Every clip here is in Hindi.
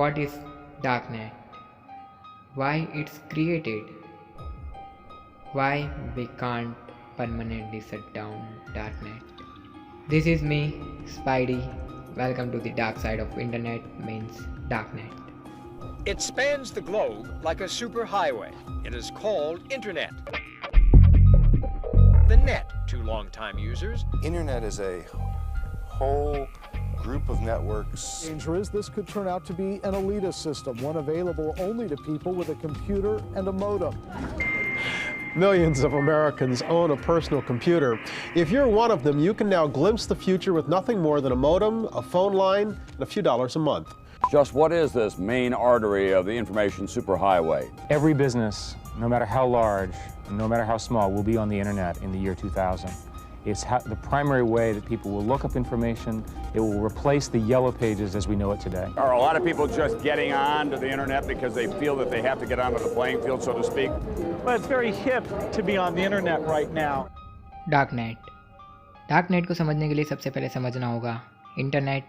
What is darknet? Why it's created? Why we can't permanently shut down darknet? This is me, Spidey. Welcome to the dark side of internet means darknet. It spans the globe like a superhighway. It is called Internet. The net to longtime users. Internet is a whole group of networks. Danger is this could turn out to be an elitist system, one available only to people with a computer and a modem. Millions of Americans own a personal computer. If you're one of them, you can now glimpse the future with nothing more than a modem, a phone line, and a few dollars a month. Just what is this main artery of the information superhighway? Every business, no matter how large, no matter how small, will be on the internet in the year 2000. It's the primary way that people will look up information. It will replace the yellow pages as we know it today. Are a lot of people just getting on to the internet because they feel that they have to get onto the playing field, so to speak? Well, it's very hip to be on the internet right now. Darknet को समझने के लिए सबसे पहले समझना होगा इंटरनेट,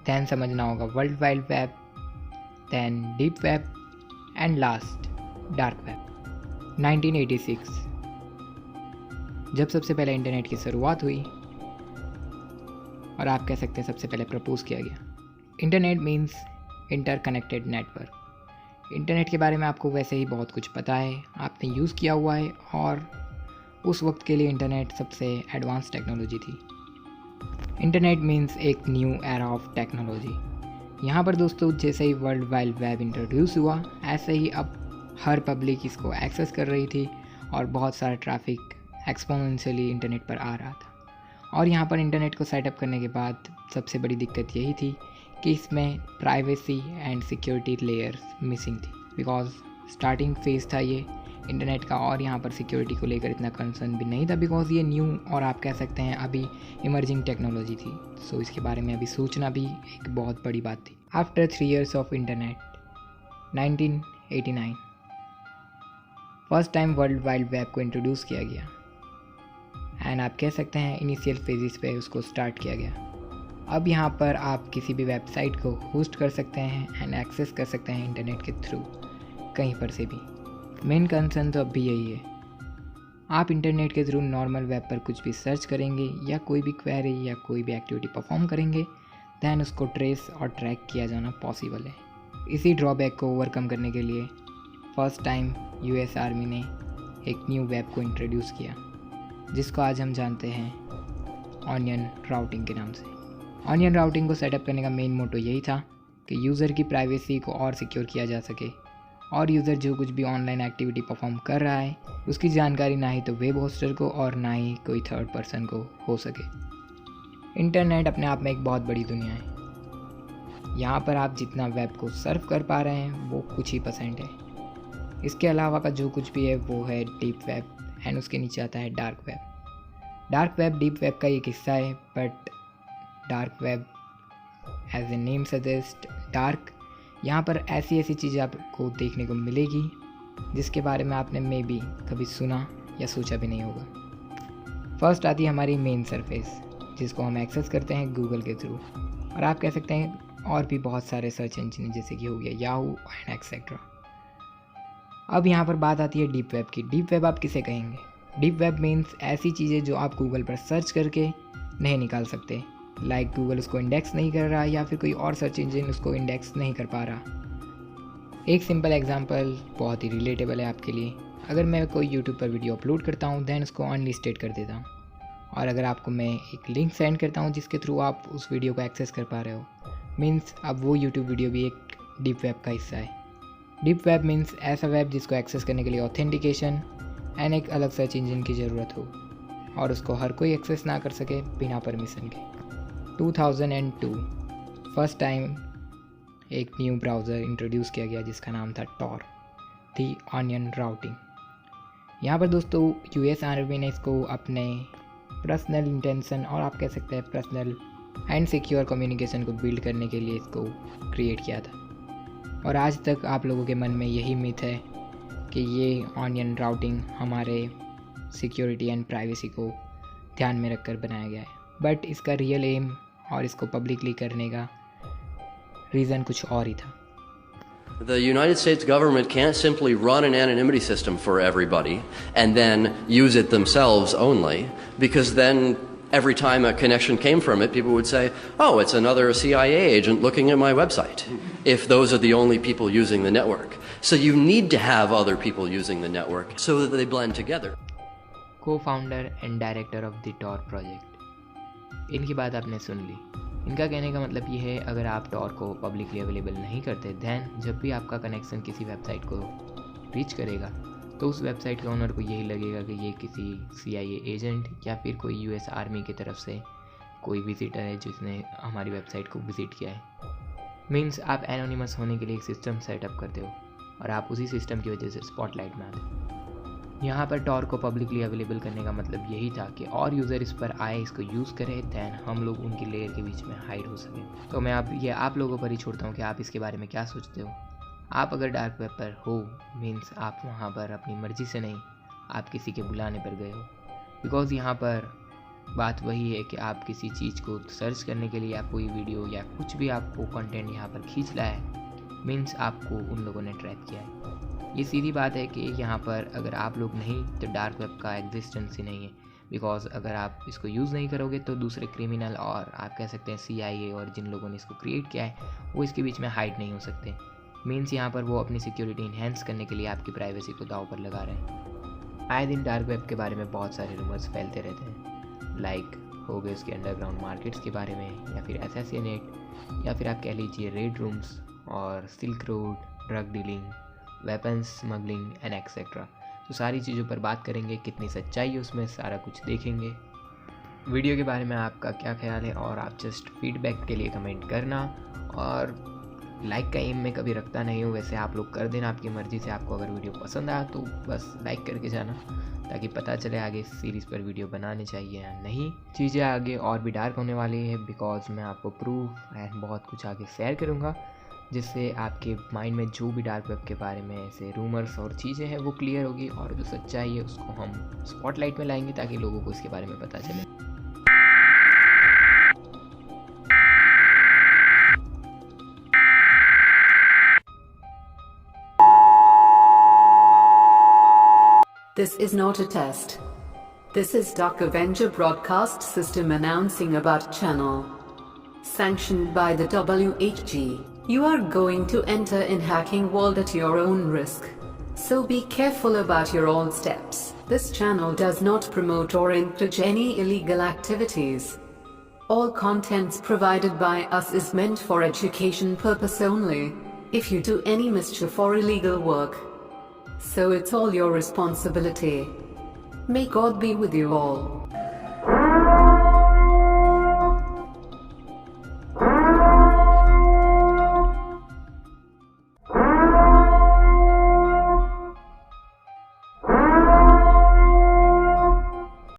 दैन समझना होगा world wide web, then deep web and last dark web. 1986 जब सबसे पहले इंटरनेट की शुरुआत हुई, और आप कह सकते हैं सबसे पहले प्रपोज किया गया। Internet means interconnected network. Internet के बारे में आपको वैसे ही बहुत कुछ पता है, आपने यूज़ किया हुआ है, और उस वक्त के लिए इंटरनेट सबसे एडवांस टेक्नोलॉजी थी। इंटरनेट मीन्स एक न्यू एरा ऑफ टेक्नोलॉजी। यहाँ पर दोस्तों जैसे ही वर्ल्ड वाइड वेब इंट्रोड्यूस हुआ, ऐसे ही अब हर पब्लिक इसको एक्सेस कर रही थी और बहुत सारा ट्रैफिक एक्सपोनेंशियली इंटरनेट पर आ रहा था। और यहाँ पर इंटरनेट को सेटअप करने के बाद सबसे बड़ी दिक्कत यही थी कि इसमें privacy and security layers missing थी, बिकॉज स्टार्टिंग फेज़ था ये इंटरनेट का, और यहाँ पर सिक्योरिटी को लेकर इतना कंसर्न भी नहीं था, बिकॉज ये न्यू और आप कह सकते हैं अभी इमर्जिंग टेक्नोलॉजी थी। सो इसके बारे में अभी सोचना भी एक बहुत बड़ी बात थी। After 3 years of internet, 1989 first time world wide web को इंट्रोड्यूस किया गया, एंड आप कह सकते हैं इनिशियल फेजेस पे उसको स्टार्ट किया गया। अब यहाँ पर आप किसी भी वेबसाइट को होस्ट कर सकते हैं एंड एक्सेस कर सकते हैं इंटरनेट के थ्रू कहीं पर से भी। मेन कंसर्न तो अब भी यही है, आप इंटरनेट के थ्रू नॉर्मल वेब पर कुछ भी सर्च करेंगे या कोई भी क्वेरी या कोई भी एक्टिविटी परफॉर्म करेंगे, दैन उसको ट्रेस और ट्रैक किया जाना पॉसिबल है। इसी ड्रॉबैक को ओवरकम करने के लिए फर्स्ट टाइम यूएस आर्मी ने एक न्यू वेब को इंट्रोड्यूस किया, जिसको आज हम जानते हैं ऑनियन राउटिंग के नाम से। ऑनियन राउटिंग को सेटअप करने का मेन मोटो यही था कि यूज़र की प्राइवेसी को और सिक्योर किया जा सके, और यूज़र जो कुछ भी ऑनलाइन एक्टिविटी परफॉर्म कर रहा है उसकी जानकारी ना ही तो वेब होस्टर को और ना ही कोई थर्ड पर्सन को हो सके। इंटरनेट अपने आप में एक बहुत बड़ी दुनिया है। यहाँ पर आप जितना वेब को सर्व कर पा रहे हैं वो कुछ ही % है। इसके अलावा का जो कुछ भी है वो है डीप वेब, एंड उसके नीचे आता है dark web. Dark web deep web का एक हिस्सा है, but dark web as a name suggest dark, यहाँ पर ऐसी ऐसी चीज़ें आपको देखने को मिलेगी जिसके बारे में आपने मे बी कभी सुना या सोचा भी नहीं होगा। फर्स्ट आती है हमारी मेन सरफेस, जिसको हम एक्सेस करते हैं गूगल के थ्रू, और आप कह सकते हैं और भी बहुत सारे सर्च इंजन जैसे कि हो गया याहू एंड एक्सेट्रा। अब यहाँ पर बात आती है डीप वेब की। डीप वेब आप किसे कहेंगे? डीप वेब मीन्स ऐसी चीज़ें जो आप गूगल पर सर्च करके नहीं निकाल सकते, लाइक गूगल उसको इंडेक्स नहीं कर रहा या फिर कोई और सर्च इंजन उसको इंडेक्स नहीं कर पा रहा। एक सिंपल एग्जांपल बहुत ही रिलेटेबल है आपके लिए। अगर मैं कोई यूट्यूब पर वीडियो अपलोड करता हूँ दैन उसको अनलिस्टेड कर देता हूँ, और अगर आपको मैं एक लिंक सेंड करता हूँ जिसके थ्रू आप उस वीडियो को एक्सेस कर पा रहे हो, मीन्स अब वो यूट्यूब वीडियो भी एक डीप वेब का हिस्सा है। डीप वेब मीन्स ऐसा वेब जिसको एक्सेस करने के लिए ऑथेंटिकेशन एंड एक अलग सर्च इंजन की ज़रूरत हो, और उसको हर कोई एक्सेस ना कर सके बिना परमिशन के। 2002 फर्स्ट टाइम एक न्यू ब्राउज़र इंट्रोड्यूस किया गया जिसका नाम था टॉर, दी ऑनियन राउटिंग। यहाँ पर दोस्तों यूएस आर्मी ने इसको अपने पर्सनल इंटेंशन और आप कह सकते हैं पर्सनल एंड सिक्योर कम्युनिकेशन को बिल्ड करने के लिए इसको क्रिएट किया था, और आज तक आप लोगों के मन में यही मिथ है कि ये ऑनियन राउटिंग हमारे सिक्योरिटी एंड प्राइवेसी को ध्यान में रखकर बनाया गया है। बट इसका रियल एम और इसको पब्लिकली करने का रीज़न कुछ और ही था। The United States government can't simply run an anonymity system for everybody and then use it themselves only, because then every time a connection came from it, people would say, oh, it's another CIA agent looking at my website, if those are the only people using the network. So you need to have other people using the network so that they blend together. Co-founder and director of the Tor project, इनकी बात आपने सुन ली। इनका कहने का मतलब ये है, अगर आप टॉर को पब्लिकली अवेलेबल नहीं करते, दैन जब भी आपका कनेक्शन किसी वेबसाइट को रीच करेगा तो उस वेबसाइट के ओनर को यही लगेगा कि ये किसी CIA एजेंट या फिर कोई US आर्मी की तरफ से कोई विजिटर है जिसने हमारी वेबसाइट को विज़िट किया है। मीन्स आप एनोनिमस होने के लिए एक सिस्टम सेटअप करते हो और आप उसी सिस्टम की वजह से स्पॉटलाइट में आते। यहाँ पर टॉर को पब्लिकली अवेलेबल करने का मतलब यही था कि और यूज़र इस पर आए, इसको यूज़ करें, दैन हम लोग उनकी लेयर के बीच में हाइड हो सकें। तो मैं आप लोगों पर ही छोड़ता हूँ कि आप इसके बारे में क्या सोचते हो। आप अगर डार्क वेब पर हो, मीन्स आप वहाँ पर अपनी मर्ज़ी से नहीं, आप किसी के बुलाने पर गए हो। बिकॉज़ यहाँ पर बात वही है कि आप किसी चीज़ को सर्च करने के लिए या कोई वीडियो या कुछ भी आपको कंटेंट यहाँ पर खींच लाया है, मीन्स आपको उन लोगों ने ट्रैक किया है। ये सीधी बात है कि यहाँ पर अगर आप लोग नहीं तो डार्क वेब का एग्जिस्टेंस ही नहीं है। बिकॉज़ अगर आप इसको यूज़ नहीं करोगे तो दूसरे क्रिमिनल और आप कह सकते हैं CIA और जिन लोगों ने इसको क्रिएट किया है वो इसके बीच में हाइड नहीं हो सकते। मीन्स यहाँ पर वो अपनी सिक्योरिटी इन्हेंस करने के लिए आपकी प्राइवेसी को दांव पर लगा रहे हैं। आए दिन डार्क वेब के बारे में बहुत सारे रूमर्स फैलते रहते हैं, लाइक हो गए उसके अंडरग्राउंड मार्केट्स के बारे में, या फिर असैसिनेट, या फिर आप कह लीजिए रेड रूम्स और silk road, drug dealing, weapons smuggling and etcetera. तो सारी चीज़ों पर बात करेंगे, कितनी सच्चाई है उसमें, सारा कुछ देखेंगे। वीडियो के बारे में आपका क्या ख्याल है, और आप जस्ट फीडबैक के लिए कमेंट करना, और लाइक का एम मैं कभी रखता नहीं हूँ, वैसे आप लोग कर देना आपकी मर्ज़ी से। आपको अगर वीडियो पसंद आया तो बस लाइक करके जाना, ताकि पता चले आगे इस सीरीज़ पर वीडियो बनानी चाहिए या नहीं। चीज़ें आगे और भी डार्क होने वाली है, बिकॉज मैं आपको प्रूफ एंड बहुत कुछ आगे शेयर करूँगा, जिससे आपके माइंड में जो भी डार्क वेब के बारे में ऐसे रूमर्स और चीज़ें हैं वो क्लियर होगी, और जो सच्चाई है उसको हम स्पॉटलाइट में लाएंगे ताकि लोगों को इसके बारे में पता चले। This is not a test. This is Dark Avenger broadcast system announcing about channel. Sanctioned by the WHG. You are going to enter in hacking world at your own risk. So be careful about your own steps. This channel does not promote or encourage any illegal activities. All contents provided by us is meant for education purpose only. If you do any mischief or illegal work, so it's all your responsibility. May God be with you all.